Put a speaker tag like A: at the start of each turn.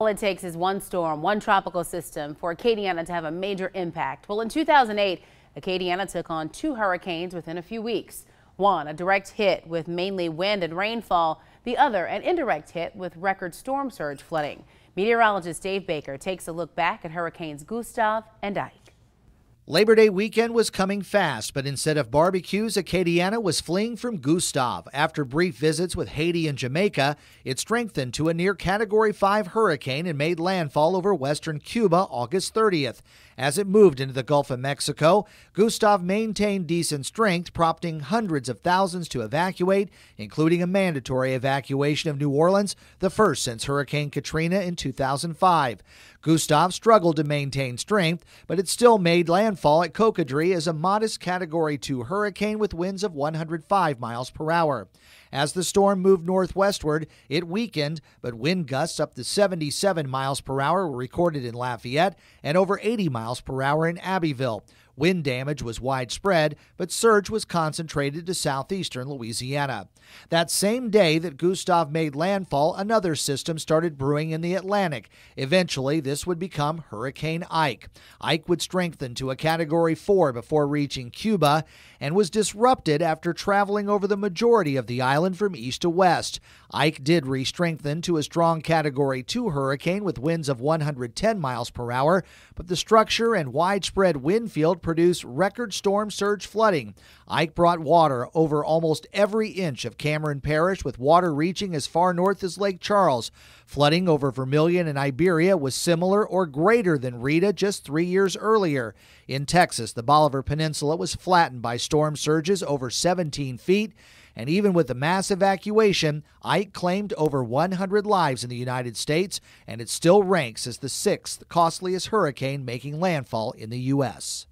A: All it takes is one storm, one tropical system for Acadiana to have a major impact. Well, in 2008, Acadiana took on two hurricanes within a few weeks. One, a direct hit with mainly wind and rainfall. The other, an indirect hit with record storm surge flooding. Meteorologist Dave Baker takes a look back at Hurricanes Gustav and Ike.
B: Labor Day weekend was coming fast, but instead of barbecues, Acadiana was fleeing from Gustav. After brief visits with Haiti and Jamaica, it strengthened to a near Category 5 hurricane and made landfall over western Cuba August 30th. As it moved into the Gulf of Mexico, Gustav maintained decent strength, prompting hundreds of thousands to evacuate, including a mandatory evacuation of New Orleans, the first since Hurricane Katrina in 2005. Gustav struggled to maintain strength, but it still made landfall at Cocodrie as a modest Category 2 hurricane with winds of 105 miles per hour. As the storm moved northwestward, it weakened, but wind gusts up to 77 miles per hour were recorded in Lafayette and over 80 miles per hour in Abbeville. Wind damage was widespread, but surge was concentrated to southeastern Louisiana. That same day that Gustav made landfall, another system started brewing in the Atlantic. Eventually, this would become Hurricane Ike. Ike would strengthen to a Category 4 before reaching Cuba and was disrupted after traveling over the majority of the island from east to west. Ike did re-strengthen to a strong Category 2 hurricane with winds of 110 miles per hour, but the structure and widespread wind field produced record storm surge flooding. Ike brought water over almost every inch of Cameron Parish, with water reaching as far north as Lake Charles. Flooding over Vermilion and Iberia was similar or greater than Rita just 3 years earlier. In Texas, the Bolivar Peninsula was flattened by storm surges over 17 feet. And even with the mass evacuation, Ike claimed over 100 lives in the United States, and it still ranks as the sixth costliest hurricane making landfall in the U.S.